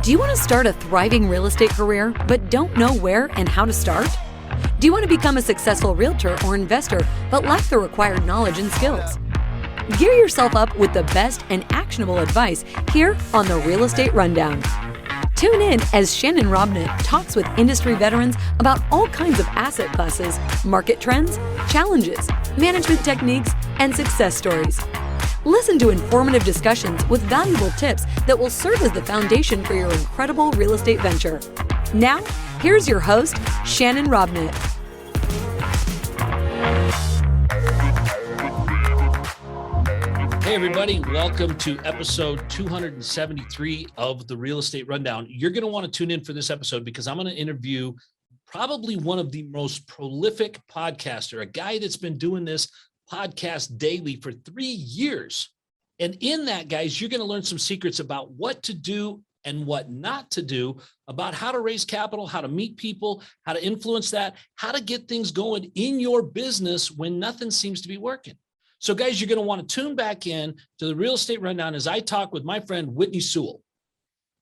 Do you want to start a thriving real estate career, but don't know where and how to start? Do you want to become a successful realtor or investor, but lack the required knowledge and skills? Gear yourself up with the best and actionable advice here on the Real Estate Rundown. Tune in as Shannon Robnett talks with industry veterans about all kinds of asset classes, market trends, challenges, management techniques, and success stories. Listen to informative discussions with valuable tips that will serve as the foundation for your incredible real estate venture. Now, here's your host, Shannon Robnett. Hey everybody, welcome to episode 273 of the Real Estate Rundown. You're going to want to tune in for this episode because I'm going to interview probably one of the most prolific podcaster, a guy that's been doing this podcast daily for 3 years. And in that, guys, you're going to learn some secrets about what to do and what not to do, about how to raise capital, how to meet people, how to influence that, how to get things going in your business when nothing seems to be working. So guys, you're going to want to tune back in to the Real Estate Rundown as I talk with my friend, Whitney Sewell.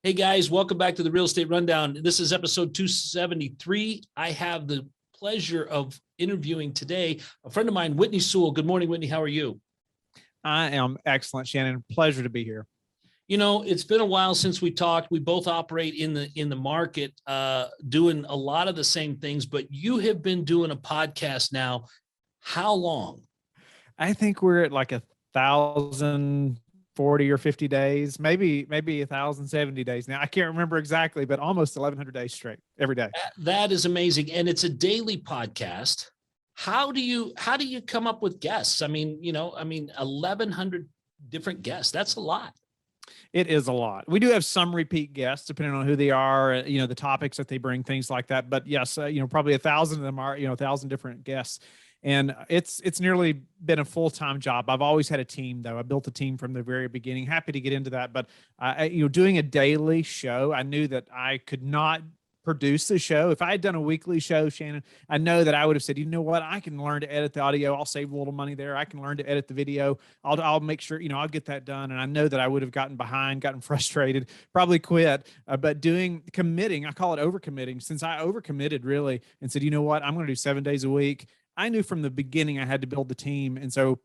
Hey guys, welcome back to the Real Estate Rundown. This is episode 273. I have the pleasure of interviewing today a friend of mine, Whitney Sewell. Good morning, Whitney. How are you? I am excellent, Shannon. Pleasure to be here. You know, it's been a while since we talked. We both operate in the market, doing a lot of the same things, but you have been doing a podcast now. How long? I think we're at like 1,040 or 50 days, maybe 1,070 days now. I can't remember exactly, but almost 1,100 days straight every day. That is amazing. And it's a daily podcast. How do you come up with guests? I mean, 1,100 different guests. That's a lot. It is a lot. We do have some repeat guests depending on who they are, the topics that they bring, things like that. But yes, probably 1,000 of them are, 1,000 different guests. And it's nearly been a full-time job. I've always had a team, though. I built a team from the very beginning. Happy to get into that. But doing a daily show, I knew that I could not produce the show. If I had done a weekly show, Shannon, I know that I would have said, you know what, I can learn to edit the audio. I'll save a little money there. I can learn to edit the video. I'll make sure, I'll get that done. And I know that I would have gotten behind, gotten frustrated, probably quit. But committing, I call it overcommitting. Since I overcommitted really and said, you know what, I'm going to do 7 days a week. I knew from the beginning I had to build the team. And so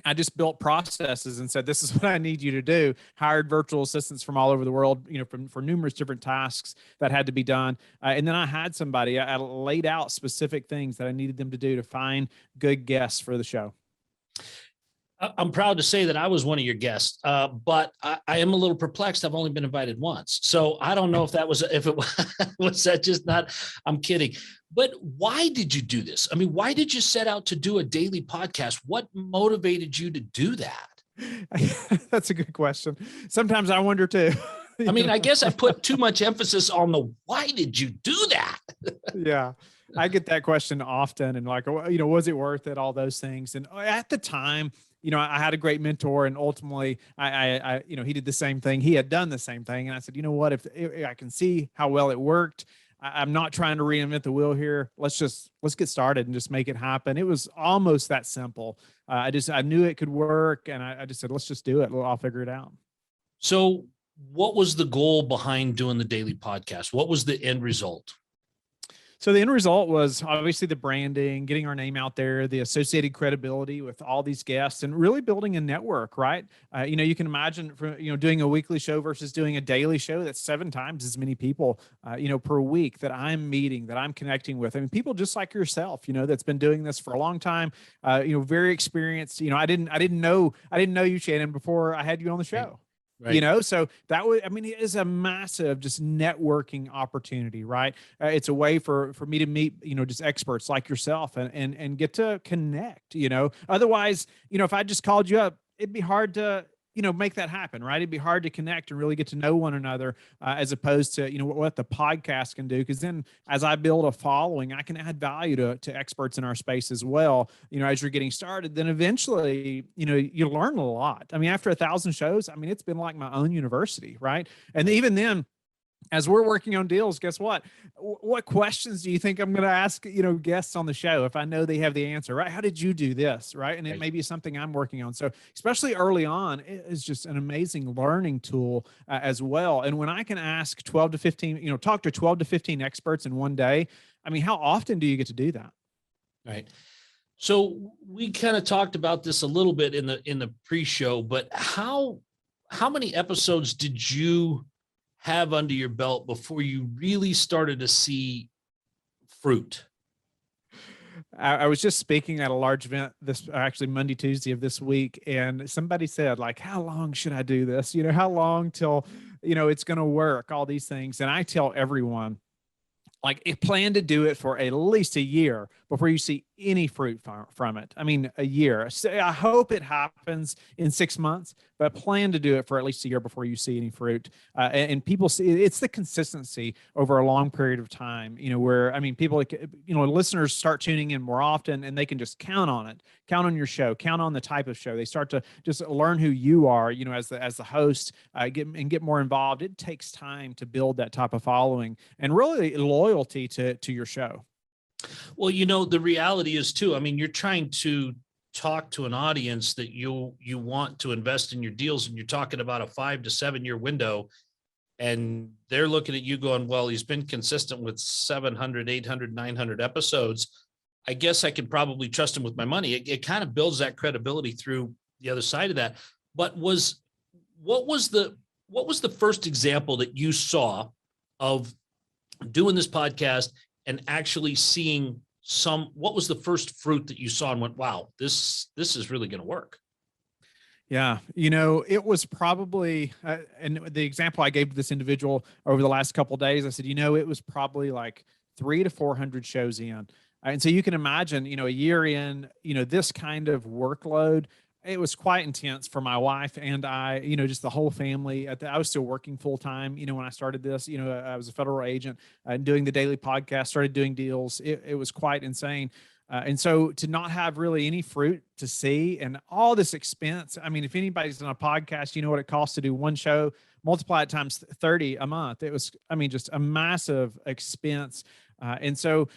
I just built processes and said, this is what I need you to do. Hired virtual assistants from all over the world, for numerous different tasks that had to be done. And then I had somebody, I laid out specific things that I needed them to do to find good guests for the show. I'm proud to say that I was one of your guests, but I am a little perplexed. I've only been invited once. So I don't know if it was that just not, I'm kidding. But why did you do this? I mean, why did you set out to do a daily podcast? What motivated you to do that? That's a good question. Sometimes I wonder too. I mean, I guess I put too much emphasis on the, why did you do that? Yeah. I get that question often. And like, was it worth it? All those things. And at the time, I had a great mentor, and ultimately I he did the same thing. He had done the same thing. And I said, you know what, if I can see how well it worked, I'm not trying to reinvent the wheel here. Let's get started and just make it happen. It was almost that simple. I knew it could work, and I just said, let's just do it. I'll figure it out. So what was the goal behind doing the daily podcast? What was the end result? So the end result was obviously the branding, getting our name out there, the associated credibility with all these guests, and really building a network, right? You can imagine doing a weekly show versus doing a daily show. That's 7 times as many people, per week that I'm meeting, that I'm connecting with. I mean, people just like yourself, that's been doing this for a long time, very experienced. I didn't know you, Shannon, before I had you on the show. Right. So that was, it is a massive just networking opportunity, right? It's a way for me to meet, just experts like yourself and get to connect, otherwise, if I just called you up, it'd be hard to, make that happen, right? It'd be hard to connect and really get to know one another, as opposed to, what the podcast can do. Because then as I build a following, I can add value to experts in our space as well, as you're getting started. Then eventually, you learn a lot. After 1,000 shows, it's been like my own university, right? And even then, as we're working on deals, guess what? What questions do you think I'm going to ask, guests on the show if I know they have the answer, right? How did you do this, right? And it may be something I'm working on. So especially early on, it is just an amazing learning tool as well. And when I can ask 12 to 15, talk to 12 to 15 experts in one day, I mean, how often do you get to do that? Right. So we kind of talked about this a little bit in the pre-show, but how many episodes did you have under your belt before you really started to see fruit? I was just speaking at a large event actually Monday, Tuesday of this week. And somebody said, like, how long should I do this? How long till, it's going to work, all these things. And I tell everyone, like, plan to do it for at least a year before you see any fruit from it. I mean, a year. So I hope it happens in 6 months, but plan to do it for at least a year before you see any fruit. And people see it's the consistency over a long period of time, where, I mean, people, listeners start tuning in more often and they can just count on it, count on your show, count on the type of show. They start to just learn who you are, as the host, get more involved. It takes time to build that type of following and really loyalty to your show. Well, the reality is too, I mean, you're trying to talk to an audience that you want to invest in your deals, and you're talking about a 5 to 7 year window, and they're looking at you going, well, he's been consistent with 700, 800, 900 episodes. I guess I can probably trust him with my money. It kind of builds that credibility through the other side of that. But what was the first example that you saw of doing this podcast and actually seeing what was the first fruit that you saw and went, wow, this is really going to work? Yeah. It was probably, and the example I gave to this individual over the last couple of days, I said, it was probably like 300 to 400 shows in. And so you can imagine, a year in, this kind of workload, it was quite intense for my wife and I, just the whole family. I was still working full time, when I started this. I was a federal agent and doing the daily podcast, started doing deals. It was quite insane. And so to not have really any fruit to see and all this expense, I mean, if anybody's on a podcast, what it costs to do one show, multiply it times 30 a month. It was, just a massive expense. And so,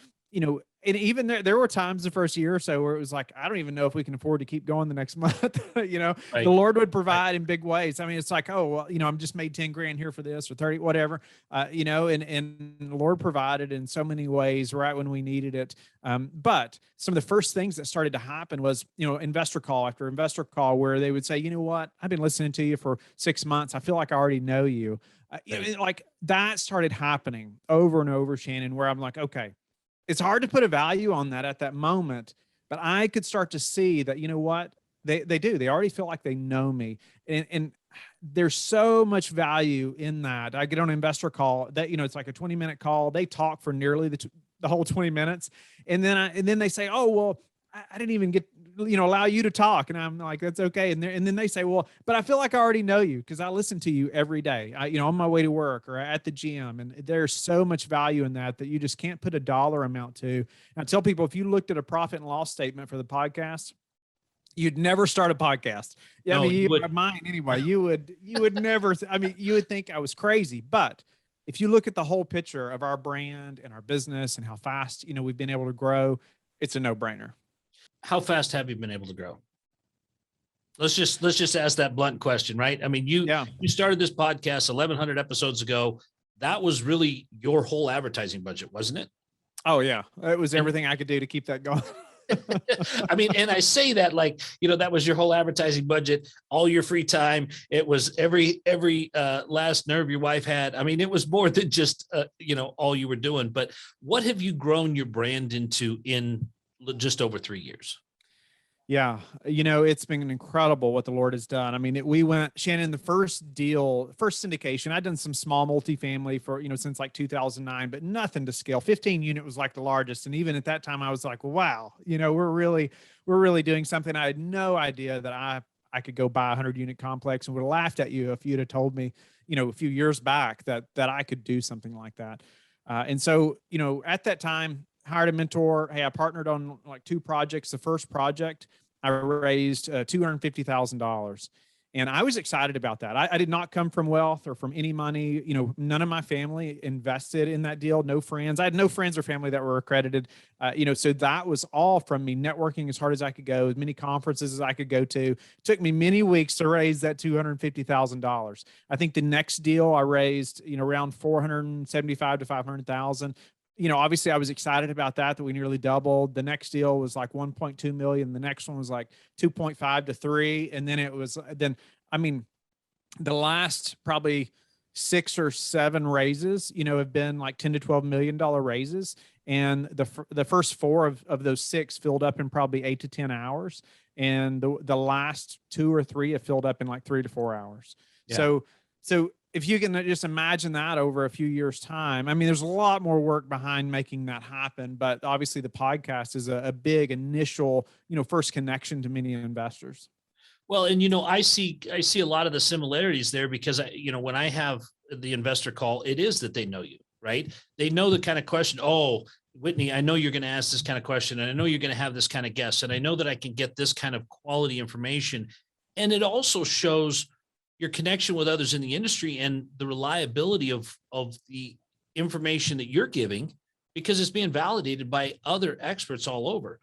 and even there were times the first year or so where it was like, I don't even know if we can afford to keep going the next month. Right. The Lord would provide in big ways. I mean, it's like, oh, well, I'm just made 10 grand here for this or 30, whatever, and the Lord provided in so many ways right when we needed it. But some of the first things that started to happen was, investor call after investor call, where they would say, you know what, I've been listening to you for 6 months. I feel like I already know you. Like that started happening over and over, Shannon, where I'm like, okay, it's hard to put a value on that at that moment, but I could start to see that, what they do. They already feel like they know me. And there's so much value in that. I get on an investor call that, it's like a 20-minute call. They talk for nearly the whole 20 minutes. And then they say, oh, well, I didn't even get, allow you to talk. And I'm like, that's okay. And then they say, well, but I feel like I already know you because I listen to you every day, on my way to work or at the gym. And there's so much value in that you just can't put a dollar amount to. And I tell people, if you looked at a profit and loss statement for the podcast, you'd never start a podcast. Yeah. No, I mean, mine anyway, you would never, you would think I was crazy, but if you look at the whole picture of our brand and our business and how fast, we've been able to grow, it's a no-brainer. How fast have you been able to grow? Let's just ask that blunt question, right? I mean, you started this podcast 1,100 episodes ago. That was really your whole advertising budget, wasn't it? Oh yeah. It was everything I could do to keep that going. I mean, and I say that like, that was your whole advertising budget, all your free time. It was every last nerve your wife had. I mean, it was more than just, all you were doing. But what have you grown your brand into in just over 3 years? Yeah. It's been incredible what the Lord has done. I mean, we went, Shannon, the first syndication, I'd done some small multifamily for, since like 2009, but nothing to scale. 15 unit was like the largest. And even at that time I was like, wow, we're really doing something. I had no idea that I could go buy a 100-unit complex and would have laughed at you if you'd have told me, a few years back that I could do something like that. And so, at that time, hired a mentor. Hey, I partnered on like 2 projects. The first project, I raised $250,000. And I was excited about that. I did not come from wealth or from any money. None of my family invested in that deal. No friends. I had no friends or family that were accredited. So that was all from me networking as hard as I could go, as many conferences as I could go to. It took me many weeks to raise that $250,000. I think the next deal I raised, around 475 to 500,000. Obviously I was excited about that we nearly doubled. The next deal was like 1.2 million. The next one was like 2.5 to 3. And then the last probably 6 or 7 raises, have been like 10 to $12 million raises. And the first 4 of those 6 filled up in probably 8 to 10 hours. And the last 2 or 3 have filled up in like 3 to 4 hours. Yeah. So if you can just imagine that over a few years' time, there's a lot more work behind making that happen. But obviously the podcast is a big initial, first connection to many investors. Well, and, I see a lot of the similarities there because, when I have the investor call, it is that they know you, right? They know the kind of question. Oh, Whitney, I know you're going to ask this kind of question, and I know you're going to have this kind of guest, and I know that I can get this kind of quality information. And it also shows your connection with others in the industry and the reliability of the information that you're giving, because it's being validated by other experts all over.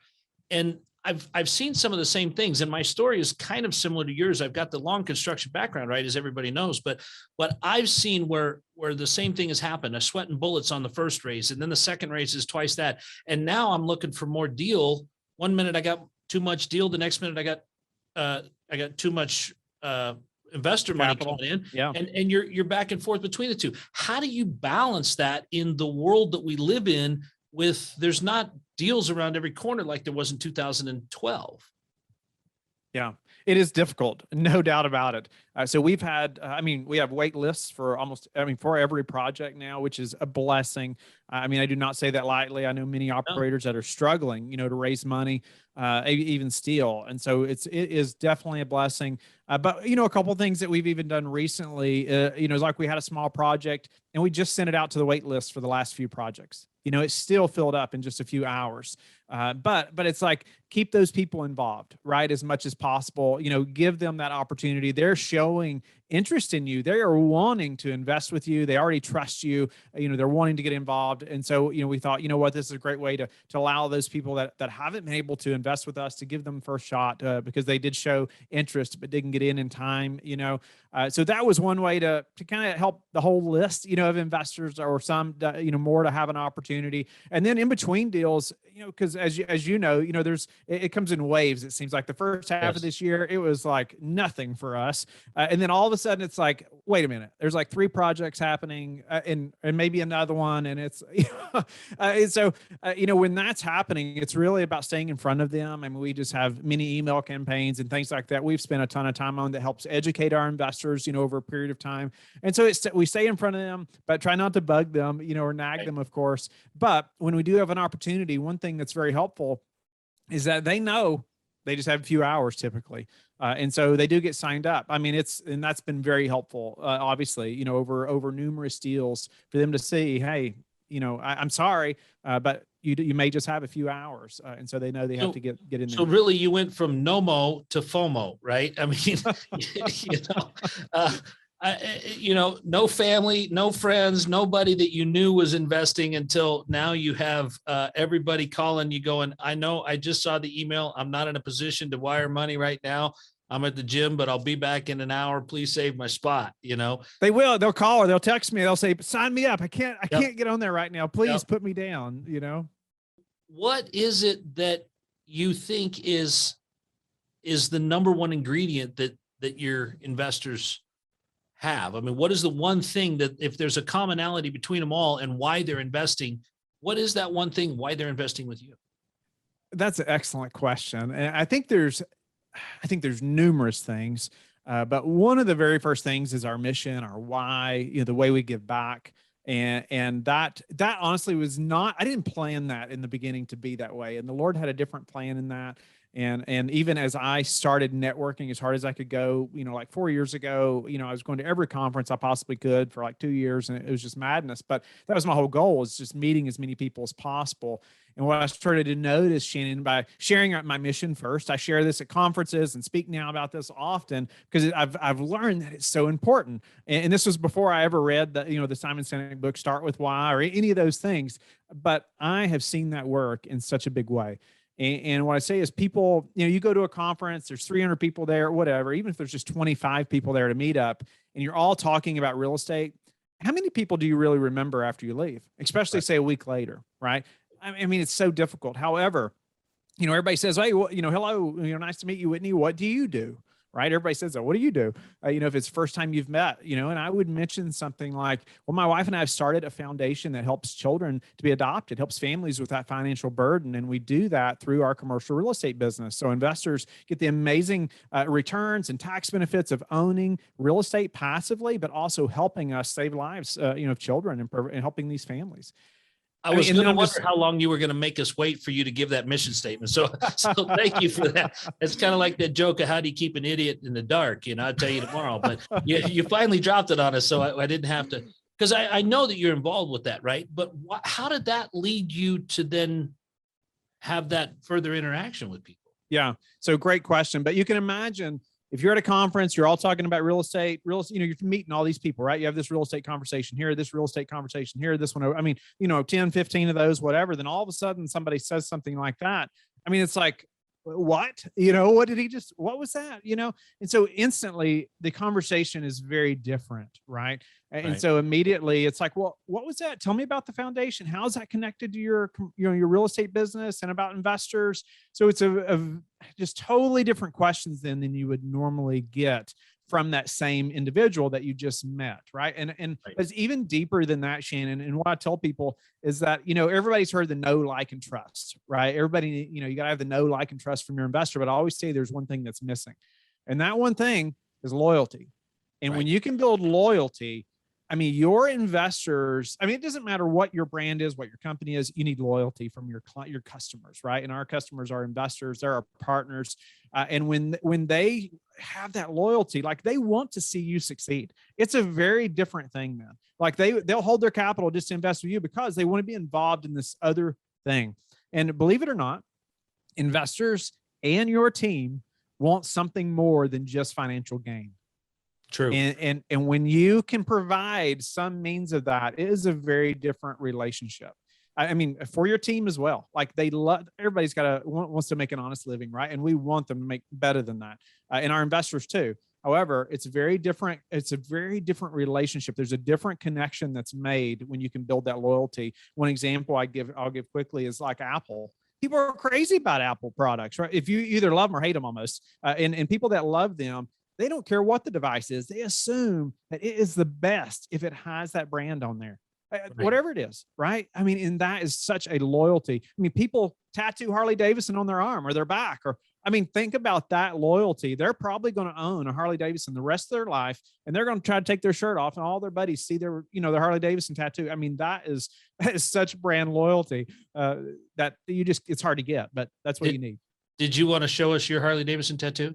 And I've seen some of the same things, and my story is kind of similar to yours. I've got the long construction background, right, as everybody knows, but I've seen where the same thing has happened, a sweat and bullets on the first raise, and then the second raise is twice that. And now I'm looking for more deal. One minute I got too much deal. The next minute I got too much investor money coming in. Yeah. And you're back and forth between the two. How do you balance that in the world that we live in with there's not deals around every corner like there was in 2012? Yeah, it is difficult. No doubt about it. So we've had, we have wait lists for for every project now, which is a blessing. I do not say that lightly. I know many operators that are struggling, to raise money, even steal. And so it is definitely a blessing. But, a couple of things that we've even done recently, is like we had a small project and we just sent it out to the wait list for the last few projects. It's still filled up in just a few hours. But it's like, keep those people involved, right? As much as possible, give them that opportunity. They're showing interest in you. They are wanting to invest with you. They already trust you. They're wanting to get involved. And so, we thought, this is a great way to allow those people that haven't been able to invest with us to give them first shot because they did show interest, but didn't get in time, so that was one way to kind of help the whole list, of investors or some, more to have an opportunity. And then in between deals, because as you know, it comes in waves. It seems like the first half of this year, it was like nothing for us. And then all of a sudden it's like, wait a minute, there's like 3 projects happening and maybe another one. And it's, and so, when that's happening, it's really about staying in front of them. We just have many email campaigns and things like that. We've spent a ton of time on that helps educate our investors, over a period of time. And so we stay in front of them, but try not to bug them, or nag them, of course. But when we do have an opportunity, one thing that's very helpful is that they know they just have a few hours typically. And so they do get signed up. And that's been very helpful, obviously, over numerous deals for them to see, hey, I'm sorry, but you may just have a few hours. And so they know they have to get in there. So really you went from NOMO to FOMO, right? No family, no friends, nobody that you knew was investing until now you have everybody calling you going, I know, I just saw the email. I'm not in a position to wire money right now. I'm at the gym, but I'll be back in an hour. Please save my spot. They will. They'll call or they'll text me. They'll say, sign me up. I can't get on there right now. Please put me down, What is it that you think is the number one ingredient that your investors have? What is the one thing that if there's a commonality between them all and why they're investing, what is that one thing why they're investing with you? That's an excellent question. And I think there's numerous things, but one of the very first things is our mission, our why, the way we give back. And that honestly was not, I didn't plan that in the beginning to be that way. And the Lord had a different plan in that. And even as I started networking as hard as I could go, like 4 years ago, I was going to every conference I possibly could for like 2 years, and it was just madness. But that was my whole goal, is just meeting as many people as possible. And what I started to notice, Shannon, by sharing my mission first, I share this at conferences and speak now about this often because I've learned that it's so important. And this was before I ever read the Simon Sinek book, Start With Why, or any of those things. But I have seen that work in such a big way. And what I say is, people, you go to a conference, there's 300 people there, whatever, even if there's just 25 people there to meet up, and you're all talking about real estate, how many people do you really remember after you leave, especially say a week later, right? I mean, it's so difficult. However, everybody says, hey, well, hello, nice to meet you, Whitney. What do you do? Right? Everybody says that. What do you do? If it's the first time you've met, and I would mention something like, well, my wife and I have started a foundation that helps children to be adopted, helps families with that financial burden. And we do that through our commercial real estate business. So investors get the amazing returns and tax benefits of owning real estate passively, but also helping us save lives, of children and helping these families. I was going to wonder how long you were going to make us wait for you to give that mission statement. So thank you for that. It's kind of like that joke of how do you keep an idiot in the dark? I'll tell you tomorrow, but you finally dropped it on us. So I didn't have to, because I know that you're involved with that, right? But how did that lead you to then have that further interaction with people? Yeah. So great question. But you can imagine, if you're at a conference, you're all talking about real estate, you're meeting all these people, right? You have this real estate conversation here, this real estate conversation here, this one. I mean, 10, 15 of those, whatever. Then all of a sudden somebody says something like that. I mean, it's like, what? What was that? And so instantly the conversation is very different, right? And so immediately it's like, well, what was that? Tell me about the foundation. How is that connected to your real estate business and about investors? So it's a just totally different questions than you would normally get from that same individual that you just met, right? And it's even deeper than that, Shannon. And what I tell people is that, everybody's heard the know, like, and trust, right? Everybody, you got to have the know, like, and trust from your investor. But I always say there's one thing that's missing. And that one thing is loyalty. And when you can build loyalty, I mean, your investors, it doesn't matter what your brand is, what your company is, you need loyalty from your customers, right? And our customers are investors, they're our partners. And when they have that loyalty, like, they want to see you succeed. It's a very different thing, man. Like, they'll hold their capital just to invest with you because they want to be involved in this other thing. And believe it or not, investors and your team want something more than just financial gain. True. And when you can provide some means of that, it is a very different relationship. I mean, for your team as well. Like, everybody's wants to make an honest living, right? And we want them to make better than that. And our investors too. However, it's very different. It's a very different relationship. There's a different connection that's made when you can build that loyalty. One example I'll give quickly is like Apple. People are crazy about Apple products, right? If you either love them or hate them almost. And people that love them, they don't care what the device is. They assume that it is the best if it has that brand on there, whatever it is, right? I mean, and that is such a loyalty. I mean, people tattoo Harley Davidson on their arm or their back, think about that loyalty. They're probably going to own a Harley Davidson the rest of their life, and they're going to try to take their shirt off, and all their buddies see their Harley Davidson tattoo. I mean, that is such brand loyalty that it's hard to get, but that's what you need. Did you want to show us your Harley Davidson tattoo?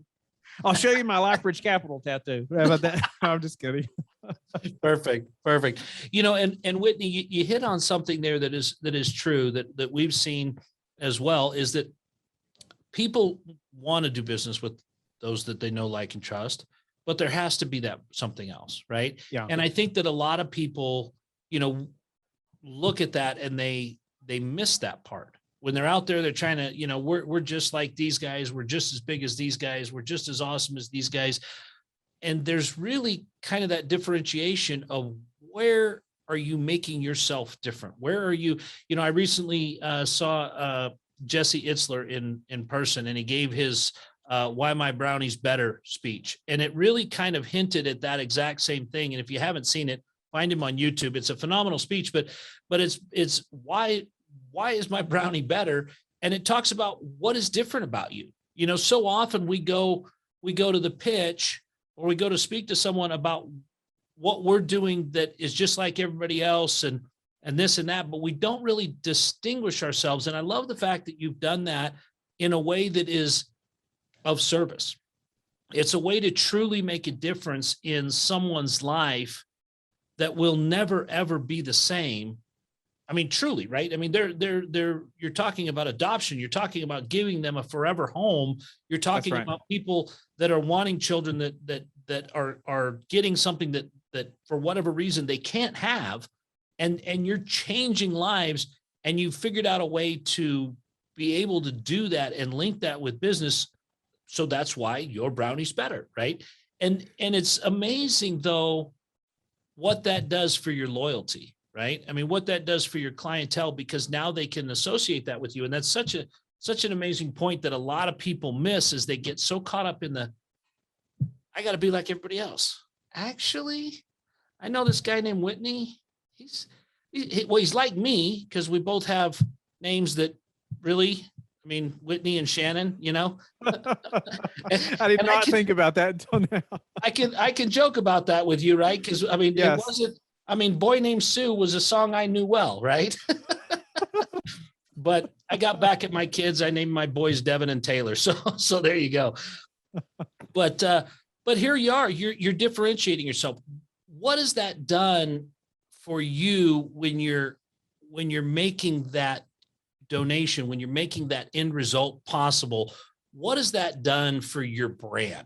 I'll show you my LifeBridge Capital tattoo. How about that? I'm just kidding. Perfect. And Whitney, you hit on something there that is true that we've seen as well, is that people want to do business with those that they know, like, and trust, but there has to be that something else, right? Yeah. And I think that a lot of people, look at that and they miss that part. When they're out there, they're trying to, we're just like these guys. We're just as big as these guys. We're just as awesome as these guys. And there's really kind of that differentiation of where are you making yourself different? Where are you? I recently saw Jesse Itzler in person, and he gave his Why My Brownie's Better speech. And it really kind of hinted at that exact same thing. And if you haven't seen it, find him on YouTube. It's a phenomenal speech, but it's why is my brownie better? And it talks about what is different about you. So often we go to the pitch, or we go to speak to someone about what we're doing that is just like everybody else and this and that, but we don't really distinguish ourselves. And I love the fact that you've done that in a way that is of service. It's a way to truly make a difference in someone's life that will never, ever be the same. I mean, truly, right? I mean, you're talking about adoption. You're talking about giving them a forever home. You're talking about people that are wanting children that are getting something that for whatever reason they can't have. And you're changing lives, and you've figured out a way to be able to do that and link that with business. So that's why your brownie's better, right? And it's amazing though, what that does for your loyalty, right? I mean, what that does for your clientele, because now they can associate that with you. And that's such an amazing point that a lot of people miss, is they get so caught up in I got to be like everybody else. Actually, I know this guy named Whitney. He's like me, because we both have names that really, I mean, Whitney and Shannon, I did not think about that until now. I can joke about that with you, right? Because I mean, yes. It wasn't. I mean, Boy Named Sue was a song I knew well, right? But I got back at my kids. I named my boys Devin and Taylor. So there you go. But here you are. You're differentiating yourself. What has that done for you when you're making that donation, when you're making that end result possible? What has that done for your brand?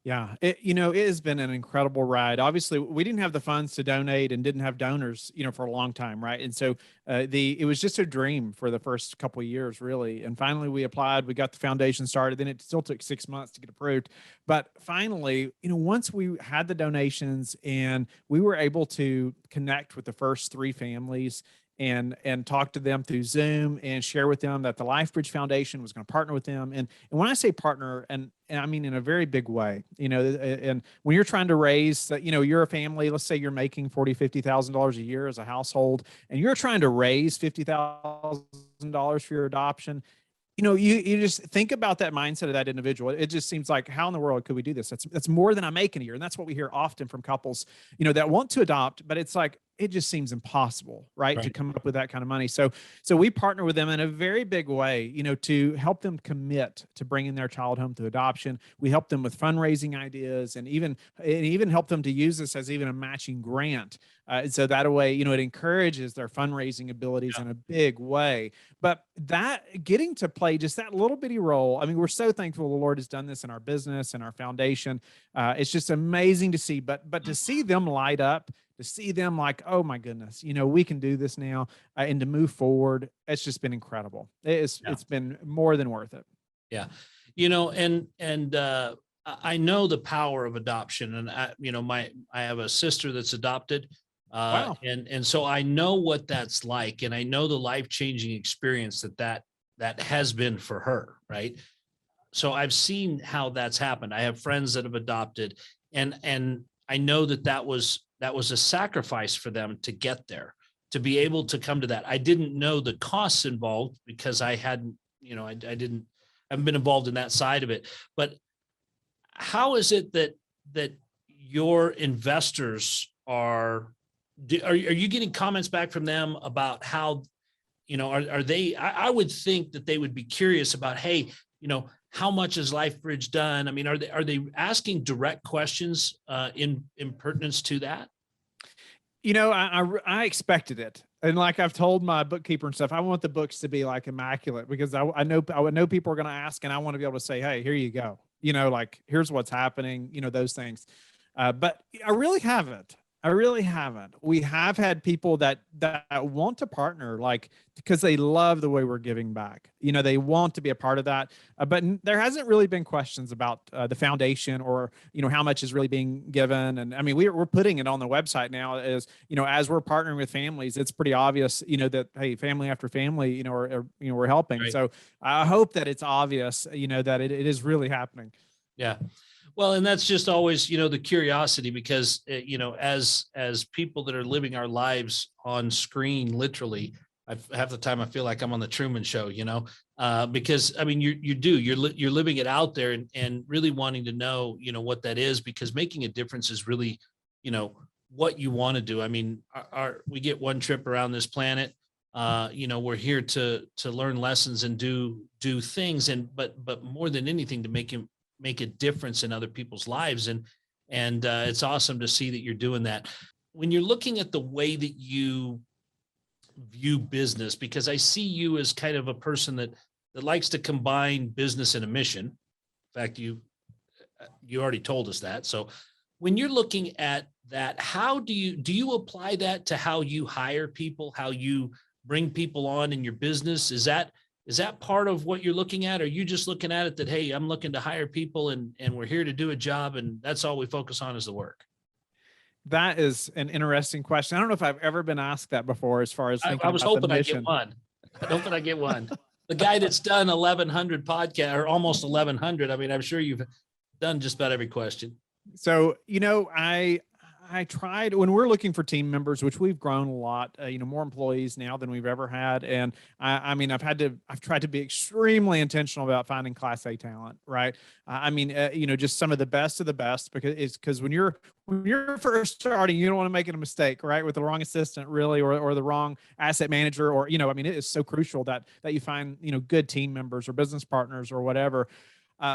Yeah, it has been an incredible ride. Obviously, we didn't have the funds to donate and didn't have donors, for a long time, right? And so it was just a dream for the first couple of years, really. And finally, we applied, we got the foundation started. Then it still took 6 months to get approved. But finally, once we had the donations and we were able to connect with the first 3 families and talk to them through Zoom and share with them that the LifeBridge Foundation was going to partner with them. And when I say partner, and I mean in a very big way, and when you're trying to raise, you're a family, let's say you're making $40,000, $50,000 a year as a household, and you're trying to raise $50,000 for your adoption. You just think about that mindset of that individual. It just seems like, how in the world could we do this? That's more than I make in a year. And that's what we hear often from couples, that want to adopt, but it's like, it just seems impossible, right? To come up with that kind of money. So we partner with them in a very big way, to help them commit to bringing their child home through adoption. We help them with fundraising ideas, and even help them to use this as even a matching grant. So that way, it encourages their fundraising abilities in a big way. But that getting to play just that little bitty role, I mean, we're so thankful the Lord has done this in our business and our foundation. It's just amazing to see, but to see them light up, to see them like, oh my goodness, we can do this now, and to move forward, it's just been incredible. It's been more than worth it. Yeah. I know the power of adoption, and I have a sister that's adopted. Wow. And so I know what that's like, and I know the life-changing experience that has been for her. Right. So I've seen how that's happened. I have friends that have adopted, and I know that was a sacrifice for them to get there, to be able to come to that. I didn't know the costs involved because I hadn't, I haven't been involved in that side of it. But how is it that your investors are you getting comments back from them about how, are they, I would think that they would be curious about, hey, how much has LifeBridge done? I mean, are they asking direct questions in pertinence to that? I expected it. And like I've told my bookkeeper and stuff, I want the books to be like immaculate, because I know people are going to ask, and I want to be able to say, hey, here you go. Like, here's what's happening, those things. But I really haven't. We have had people that want to partner, like, because they love the way we're giving back. They want to be a part of that. But there hasn't really been questions about the foundation, or, how much is really being given. And I mean, we're putting it on the website now as we're partnering with families. It's pretty obvious, that, hey, family after family, we're helping. Right. So I hope that it's obvious, that it is really happening. Yeah. Well, and that's just always, the curiosity, because, as people that are living our lives on screen, literally, half the time I feel like I'm on the Truman Show, because I mean, you're living it out there, and really wanting to know, what that is, because making a difference is really, what you want to do. I mean, we get one trip around this planet. We're here to learn lessons and do things, but more than anything, to make a difference in other people's lives. And it's awesome to see that you're doing that. When you're looking at the way that you view business, because I see you as kind of a person that likes to combine business and a mission. In fact, you already told us that. So when you're looking at that, how do you apply that to how you hire people, how you bring people on in your business? Is that part of what you're looking at? Or are you just looking at it that, hey, I'm looking to hire people and we're here to do a job, and that's all we focus on is the work? That is an interesting question. I don't know if I've ever been asked that before, as far as thinking I was about hoping I get one. I get one. The guy that's done 1,100 podcasts, or almost 1,100. I mean, I'm sure you've done just about every question. So, I tried, when we're looking for team members, which we've grown a lot, more employees now than we've ever had. And I've tried to be extremely intentional about finding Class A talent, right? Just some of the best of the best, because when you're first starting, you don't want to make a mistake, right? With the wrong assistant, really, or the wrong asset manager, or, it is so crucial that you find, good team members or business partners or whatever.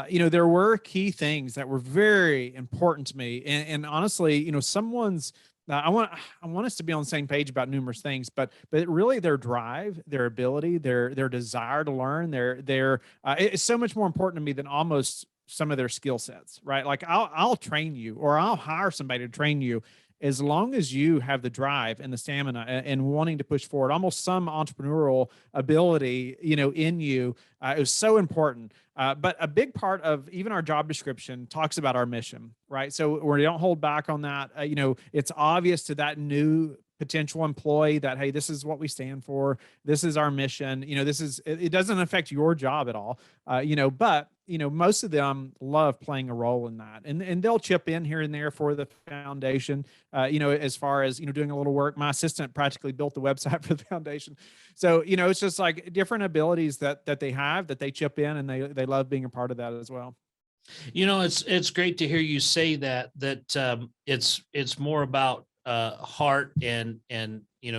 There were key things that were very important to me. And honestly, I want us to be on the same page about numerous things, but really their drive, their ability, their desire to learn, it's so much more important to me than almost some of their skill sets, right? Like I'll train you, or I'll hire somebody to train you, as long as you have the drive and the stamina and wanting to push forward, almost some entrepreneurial ability, in you. It was so important. But a big part of even our job description talks about our mission, right? So we don't hold back on that. It's obvious to that new potential employee that, hey, this is what we stand for. This is our mission. It doesn't affect your job at all. But most of them love playing a role in that, and they'll chip in here and there for the foundation. As far as, doing a little work. My assistant practically built the website for the foundation. So, it's just like different abilities that they have, that they chip in, and they love being a part of that as well. It's great to hear you say that it's more about heart and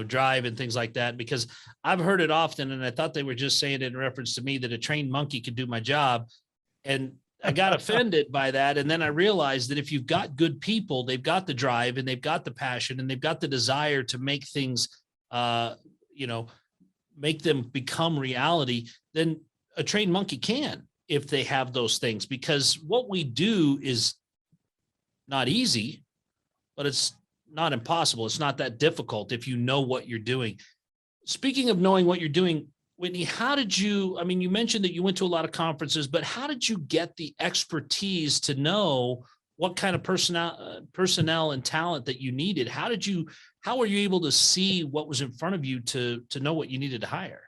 drive and things like that, because I've heard it often, and I thought they were just saying it in reference to me, that a trained monkey could do my job. And I got offended by that. And then I realized that if you've got good people, they've got the drive and they've got the passion and they've got the desire to make things, make them become reality, then a trained monkey can, if they have those things. Because what we do is not easy, but it's not impossible. It's not that difficult if you know what you're doing. Speaking of knowing what you're doing, Whitney, how did you, you mentioned that you went to a lot of conferences, but how did you get the expertise to know what kind of personnel and talent that you needed? How were you able to see what was in front of you to know what you needed to hire?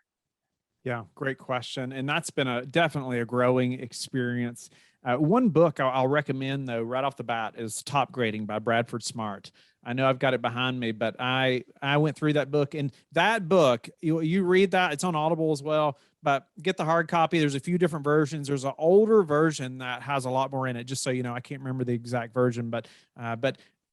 Yeah, great question. And that's been definitely a growing experience. One book I'll recommend, though, right off the bat, is Top Grading by Bradford Smart. I know I've got it behind me, but I went through that book, and that book, you read that, it's on Audible as well, but get the hard copy. There's a few different versions. There's an older version that has a lot more in it, just so you know. I can't remember the exact version, but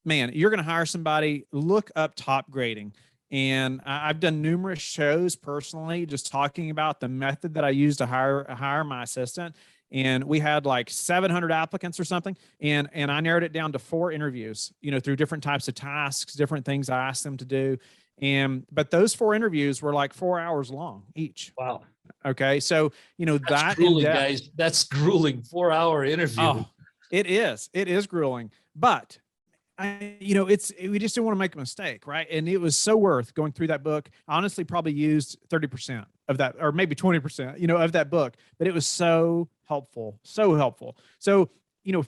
man, you're going to hire somebody, look up Top Grading. And I've done numerous shows personally, just talking about the method that I use to hire my assistant. And we had like 700 applicants or something. And I narrowed it down to 4 interviews, through different types of tasks, different things I asked them to do. But those 4 interviews were like 4 hours long each. Wow. Okay. So, that's that grueling, guys. That's grueling. 4-hour interview. Oh, it is grueling, but we just didn't want to make a mistake. Right. And it was so worth going through that book. I honestly probably used 30% of that, or maybe 20%, of that book, but it was so helpful. So,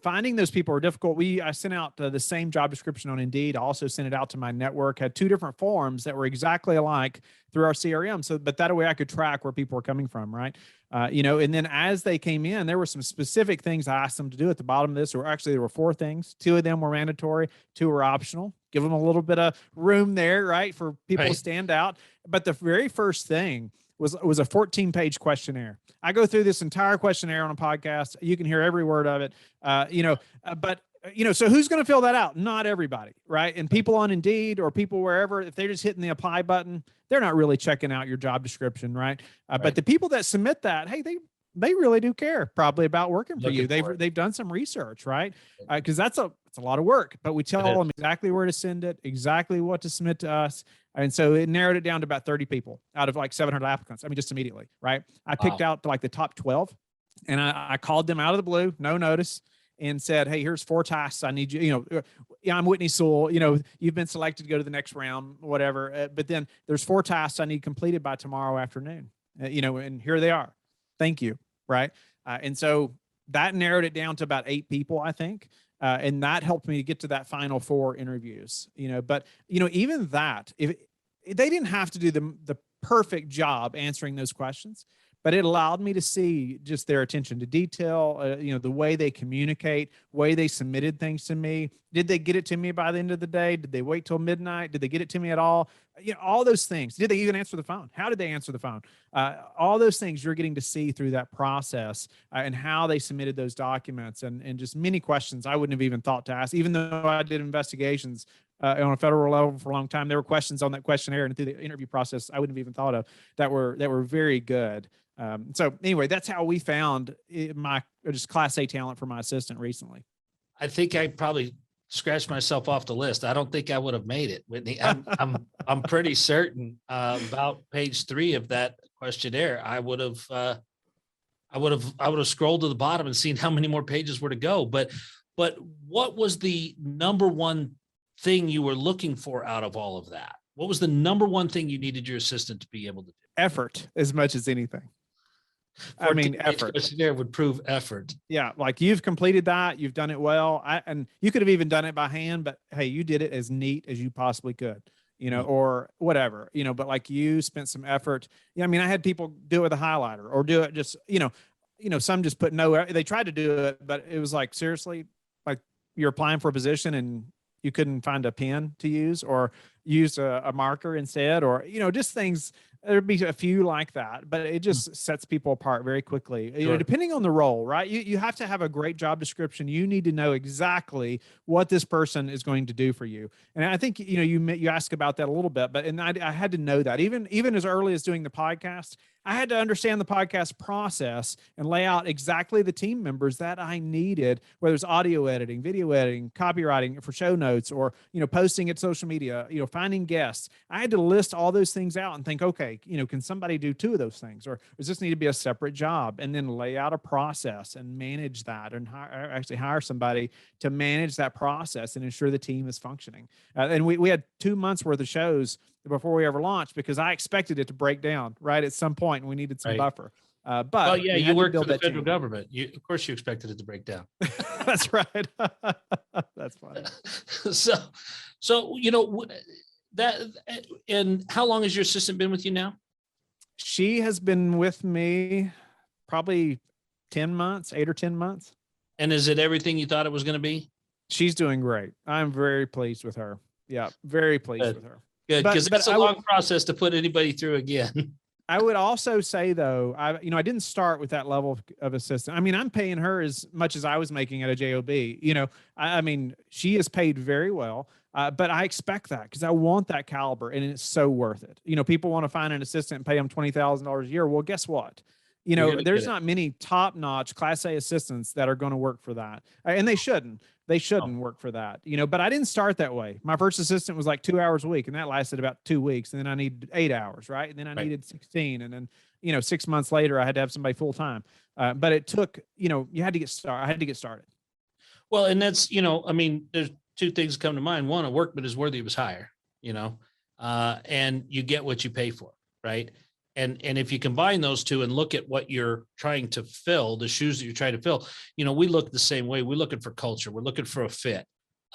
finding those people are difficult. I sent out the same job description on Indeed. I also sent it out to my network, had 2 different forms that were exactly alike through our CRM. But that way I could track where people were coming from. Right. And then as they came in, there were some specific things I asked them to do at the bottom of this, or actually there were 4 things. 2 of them were mandatory, 2 were optional. Give them a little bit of room there, right, for people to stand out. But the very first thing was a 14-page questionnaire. I go through this entire questionnaire on a podcast. You can hear every word of it, but So who's going to fill that out? Not everybody, right? And people on Indeed or people wherever, if they're just hitting the apply button, they're not really checking out your job description, right? But the people that submit that, hey, they really do care probably about working for you. They've done some research, right? Because it's a lot of work, but we tell them exactly where to send it, exactly what to submit to us. And so it narrowed it down to about 30 people out of like 700 applicants. I mean, just immediately, right? I picked out like the top 12 and I called them out of the blue, no notice, and said, hey, here's 4 tasks. I need you, I'm Whitney Sewell, you've been selected to go to the next round, whatever. But then there's 4 tasks I need completed by tomorrow afternoon, and here they are. Thank you. Right. And so that narrowed it down to about 8 people, I think. And that helped me to get to that final 4 interviews, but even that, if they didn't have to do the perfect job answering those questions, but it allowed me to see just their attention to detail, the way they communicate, way they submitted things to me. Did they get it to me by the end of the day? Did they wait till midnight? Did they get it to me at all? All those things. Did they even answer the phone? How did they answer the phone? All those things you're getting to see through that process and how they submitted those documents and just many questions I wouldn't have even thought to ask, even though I did investigations on a federal level for a long time. There were questions on that questionnaire and through the interview process I wouldn't have even thought of that were very good. So anyway, that's how we found my just Class A talent for my assistant recently. I think I probably scratched myself off the list. I don't think I would have made it, Whitney. I'm pretty certain about page 3 of that questionnaire. I would have scrolled to the bottom and seen how many more pages were to go. But what was the number one thing you were looking for out of all of that? What was the number one thing you needed your assistant to be able to do? Effort, as much as anything. I mean, effort. Questionnaire would prove effort. Yeah, like you've completed that, you've done it well, and you could have even done it by hand, but hey, you did it as neat as you possibly could, or whatever, but like you spent some effort. Yeah, I mean, I had people do it with a highlighter or do it just, some just put no. They tried to do it, but it was like seriously, like you're applying for a position and you couldn't find a pen to use or use a marker instead, or just things. There'd be a few like that, but it just sets people apart very quickly. Sure. Depending on the role, right? You have to have a great job description. You need to know exactly what this person is going to do for you. And I think, you ask about that a little bit, but I had to know that even as early as doing the podcast, I had to understand the podcast process and lay out exactly the team members that I needed, whether it's audio editing, video editing, copywriting for show notes, or, posting at social media, finding guests. I had to list all those things out and think, okay, can somebody do 2 of those things, or does this need to be a separate job? And then lay out a process and manage that, and hire somebody to manage that process and ensure the team is functioning. And we had 2 months worth of shows before we ever launched because I expected it to break down right at some point and we needed some buffer. But you worked for the federal government. Of course you expected it to break down. That's right. That's funny. So, that, and how long has your assistant been with you now? She has been with me probably 10 months, 8 or 10 months. And is it everything you thought it was going to be? She's doing great. I'm very pleased with her. Yeah. Very pleased with her. Good. Because it's a long process to put anybody through again. I would also say though, I didn't start with that level of assistant. I mean, I'm paying her as much as I was making at a JOB, I mean, she is paid very well, but I expect that because I want that caliber and it's so worth it. People want to find an assistant and pay them $20,000 a year. Well, guess what? There's not many top-notch Class A assistants that are going to work for that. And they shouldn't work for that, but I didn't start that way. My first assistant was like 2 hours a week and that lasted about 2 weeks. And then I needed 8 hours. Right. And then I needed 16. And then, 6 months later, I had to have somebody full time. But it took, you had to get started. I had to get started. Well, and that's, I mean, there's 2 things come to mind. One, a workman is worthy of his hire, and you get what you pay for. Right. And if you combine those 2 and look at what you're trying to fill, the shoes that you're trying to fill, we look the same way. We're looking for culture. We're looking for a fit.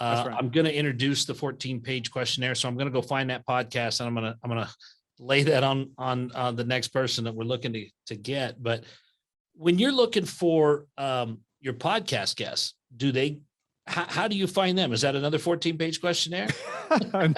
Right. I'm going to introduce the 14-page questionnaire. So I'm going to go find that podcast and I'm going to lay that on the next person that we're looking to get. But when you're looking for your podcast guests, how do you find them? Is that another 14-page questionnaire? No.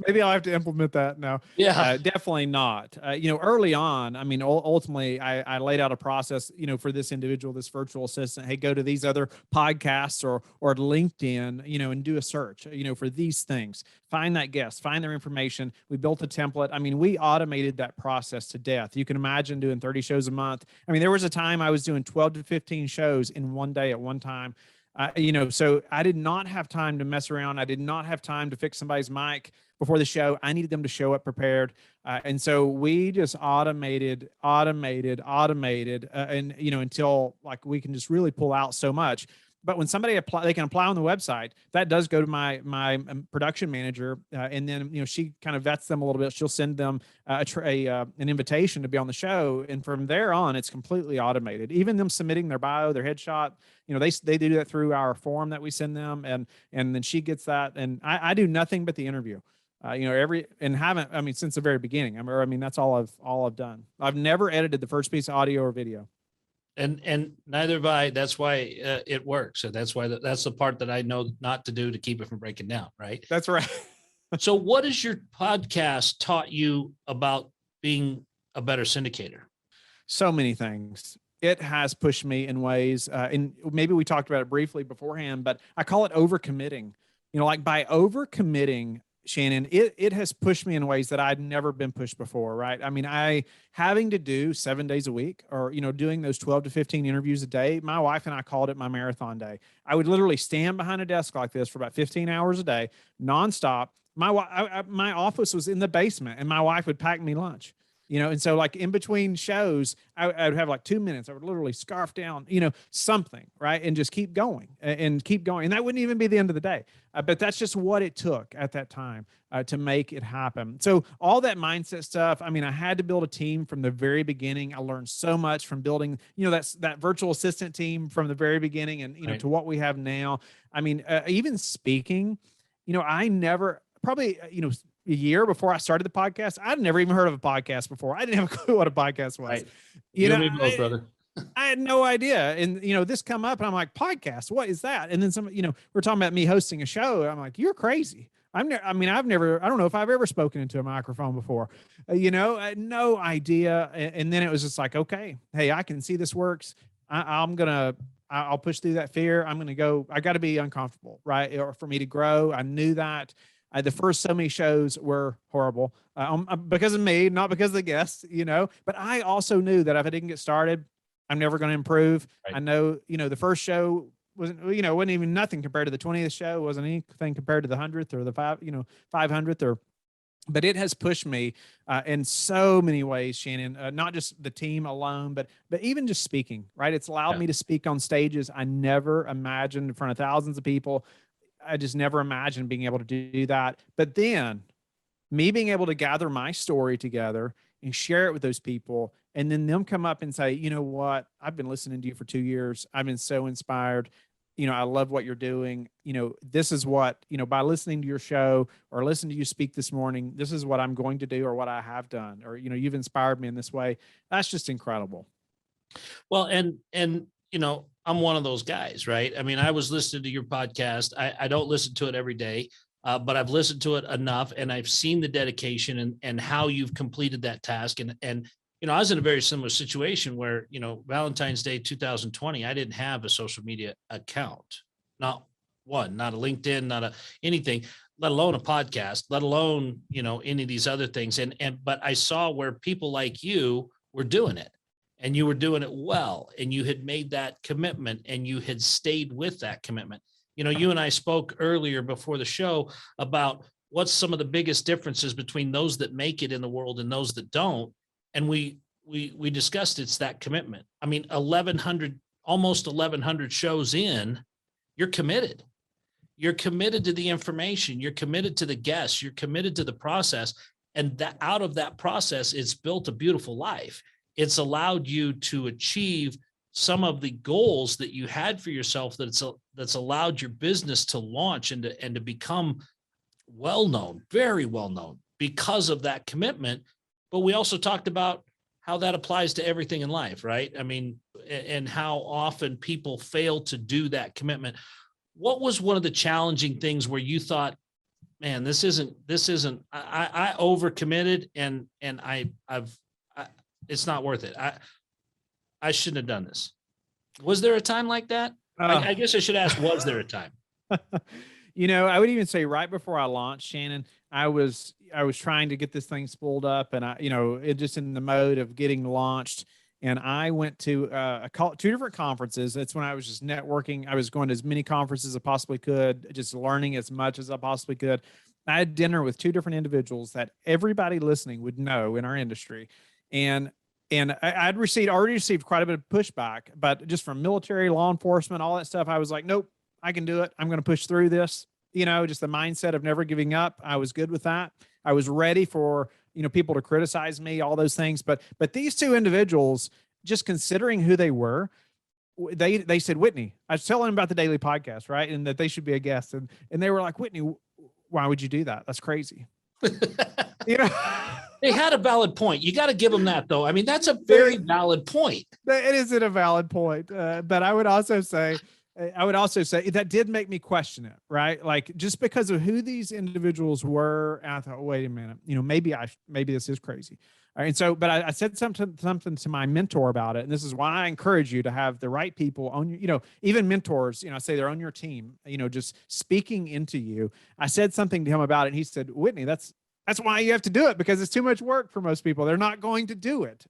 Maybe I'll have to implement that now. Yeah. Definitely not. Early on, I mean, ultimately, I laid out a process, for this individual, this virtual assistant. Hey, go to these other podcasts or LinkedIn, and do a search, for these things. Find that guest, find their information. We built a template. I mean, we automated that process to death. You can imagine doing 30 shows a month. I mean, there was a time I was doing 12 to 15 shows in one day at one time. So I did not have time to mess around. I did not have time to fix somebody's mic before the show. I needed them to show up prepared. And so we just automated, and, until like we can just really pull out so much. But when somebody they can apply on the website. That does go to my production manager, and then she kind of vets them a little bit. She'll send them an invitation to be on the show, and from there on, it's completely automated. Even them submitting their bio, their headshot, they do that through our form that we send them, and then she gets that, and I do nothing but the interview. Since the very beginning. That's all I've done. I've never edited the first piece of audio or video. And neither have I. That's why it works. So that's why that's the part that I know not to do to keep it from breaking down. Right. That's right. So what has your podcast taught you about being a better syndicator? So many things. It has pushed me in ways, and maybe we talked about it briefly beforehand, but I call it overcommitting. Like by overcommitting, Shannon, it has pushed me in ways that I'd never been pushed before, right? I mean, having to do 7 days a week, or, doing those 12 to 15 interviews a day. My wife and I called it my marathon day. I would literally stand behind a desk like this for about 15 hours a day, nonstop. My office was in the basement, and my wife would pack me lunch. And so like in between shows, I would have like 2 minutes. I would literally scarf down, something, right? And just keep going and keep going. And that wouldn't even be the end of the day. But that's just what it took at that time to make it happen. So all that mindset stuff, I had to build a team from the very beginning. I learned so much from building, that virtual assistant team from the very beginning, and, right, to what we have now. Even speaking, I never probably, a year before I started the podcast, I'd never even heard of a podcast before. I didn't have a clue what a podcast was. Right. You and me both, brother. I had no idea. And, this come up and I'm like, podcast, what is that? And then we're talking about me hosting a show. I'm like, you're crazy. I don't know if I've ever spoken into a microphone before, no idea. And then it was just like, okay, hey, I can see this works. I'll push through that fear. I got to be uncomfortable, right? Or for me to grow. I knew that. The first so many shows were horrible because of me, not because of the guests, but I also knew that if I didn't get started, I'm never going to improve. Right. I know, the first show wasn't even nothing compared to the 20th show, wasn't anything compared to the 100th or the 500th but it has pushed me in so many ways, Shannon, not just the team alone, but even just speaking, right? It's allowed me to speak on stages I never imagined in front of thousands of people. I just never imagined being able to do that. But then me being able to gather my story together and share it with those people, and then them come up and say, you know what, I've been listening to you for 2 years. I've been so inspired. I love what you're doing. This is what, by listening to your show or listening to you speak this morning, this is what I'm going to do or what I have done, or, you've inspired me in this way. That's just incredible. Well, and I'm one of those guys, right? I was listening to your podcast. I don't listen to it every day, but I've listened to it enough, and I've seen the dedication and how you've completed that task. And I was in a very similar situation where, Valentine's Day 2020, I didn't have a social media account, not one, not a LinkedIn, not anything, let alone a podcast, let alone, any of these other things. But I saw where people like you were doing it. And you were doing it well, and you had made that commitment, and you had stayed with that commitment. You and I spoke earlier before the show about what's some of the biggest differences between those that make it in the world and those that don't. And we discussed it's that commitment. 1,100, almost 1,100 shows in, you're committed. You're committed to the information. You're committed to the guests. You're committed to the process. And that out of that process, it's built a beautiful life. It's allowed you to achieve some of the goals that you had for yourself, that's allowed your business to launch and to become well-known, very well-known because of that commitment. But we also talked about how that applies to everything in life, right? And how often people fail to do that commitment. What was one of the challenging things where you thought, man, I overcommitted and it's not worth it. I shouldn't have done this. Was there a time like that? I guess I should ask, was there a time? I would even say right before I launched, Shannon, I was trying to get this thing spooled up, and it just in the mode of getting launched. And I went to two different conferences. That's when I was just networking. I was going to as many conferences as I possibly could, just learning as much as I possibly could. I had dinner with two different individuals that everybody listening would know in our industry. And I'd already received quite a bit of pushback, but just from military, law enforcement, all that stuff, I was like, nope, I can do it. I'm going to push through this. Just the mindset of never giving up. I was good with that. I was ready for, people to criticize me, all those things. But these two individuals, just considering who they were, they said, Whitney, I was telling them about the daily podcast, right? And that they should be a guest. And they were like, Whitney, why would you do that? That's crazy. They had a valid point. You got to give them that, though. I mean, that's a very valid point. It isn't a valid point. But I would also say that did make me question it, right? Like, just because of who these individuals were, I thought, wait a minute, maybe this is crazy. All right, and so, but I said something to my mentor about it. And this is why I encourage you to have the right people on your, even mentors, I say they're on your team, just speaking into you. I said something to him about it, and he said, Whitney, that's why you have to do it, because it's too much work for most people. They're not going to do it,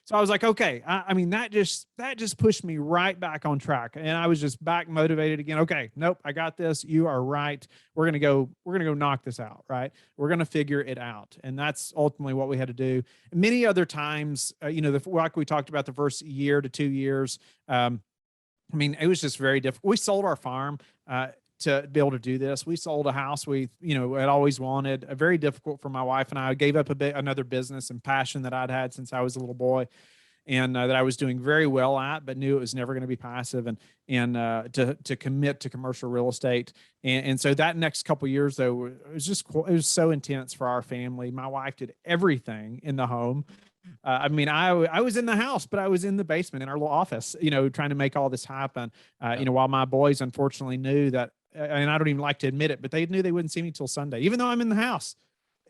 So I was like, okay, that just pushed me right back on track. And I was just back motivated again. Okay, nope, I got this. You are right. We're going to go knock this out, right? We're going to figure it out. And that's ultimately what we had to do. Many other times, like we talked about the first year to 2 years, it was just very difficult. We sold our farm, to be able to do this. We sold a house we, had always wanted. Very difficult for my wife and I. Gave up another business and passion that I'd had since I was a little boy, and that I was doing very well at, but knew it was never going to be passive, and to commit to commercial real estate. And so that next couple of years, though, it was so intense for our family. My wife did everything in the home. I was in the house, but I was in the basement in our little office, trying to make all this happen. While my boys unfortunately knew that, and I don't even like to admit it, but they knew they wouldn't see me till Sunday, even though I'm in the house.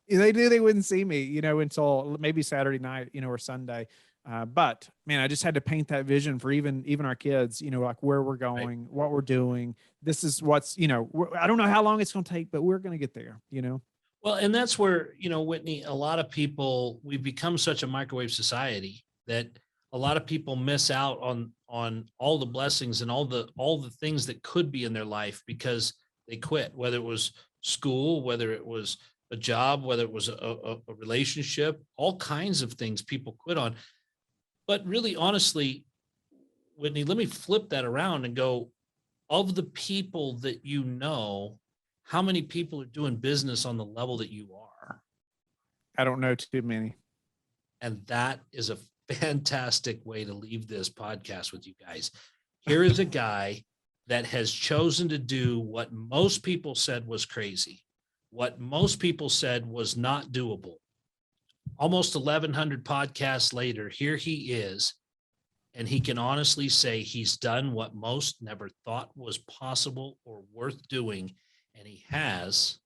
They knew they wouldn't see me, until maybe Saturday night, or Sunday. But man, I just had to paint that vision for even our kids, like where we're going, right, what we're doing. This is what's, I don't know how long it's going to take, but we're going to get there, Well, and that's where, Whitney, a lot of people, we've become such a microwave society that a lot of people miss out on all the blessings and all the things that could be in their life because they quit, whether it was school, whether it was a job, whether it was a relationship, all kinds of things people quit on. But really, honestly, Whitney, let me flip that around and go, of the people that how many people are doing business on the level that you are? I don't know too many. And that is a fantastic way to leave this podcast with you guys. Here is a guy that has chosen to do what most people said was crazy, what most people said was not doable. Almost 1,100 podcasts later, here he is, and he can honestly say he's done what most never thought was possible or worth doing, and he has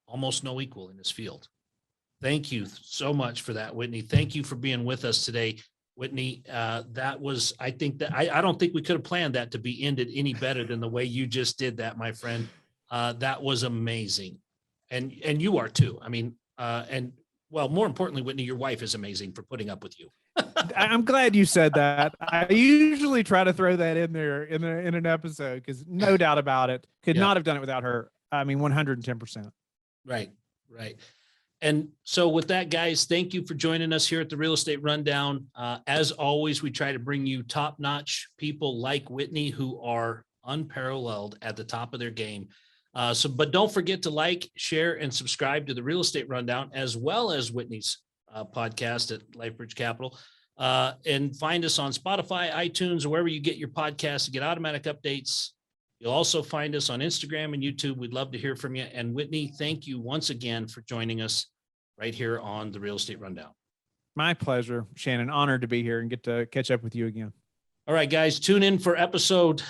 almost no equal in his field. Thank you so much for that, Whitney. Thank you for being with us today, Whitney. That was, I don't think we could have planned that to be ended any better than the way you just did that, my friend. That was amazing. And you are too. Well, more importantly, Whitney, your wife is amazing for putting up with you. I'm glad you said that. I usually try to throw that in there in an episode, because no doubt about it, could not have done it without her. 110%. Right. And so with that, guys, thank you for joining us here at the Real Estate Rundown. As always, we try to bring you top-notch people like Whitney who are unparalleled at the top of their game. But don't forget to like, share, and subscribe to the Real Estate Rundown, as well as Whitney's podcast at LifeBridge Capital. And find us on Spotify, iTunes, or wherever you get your podcasts to get automatic updates. You'll also find us on Instagram and YouTube. We'd love to hear from you. And Whitney, thank you once again for joining us right here on the Real Estate Rundown. My pleasure, Shannon. Honored to be here and get to catch up with you again. All right, guys, tune in for episode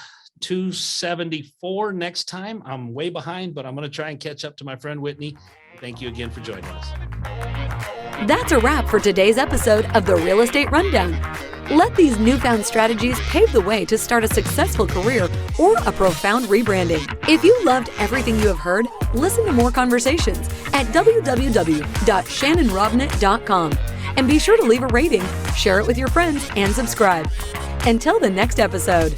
274 next time. I'm way behind, but I'm going to try and catch up to my friend Whitney. Thank you again for joining us. That's a wrap for today's episode of the Real Estate Rundown. Let these newfound strategies pave the way to start a successful career or a profound rebranding. If you loved everything you have heard, listen to more conversations at www.shannonrobnett.com. And be sure to leave a rating, share it with your friends, and subscribe. Until the next episode.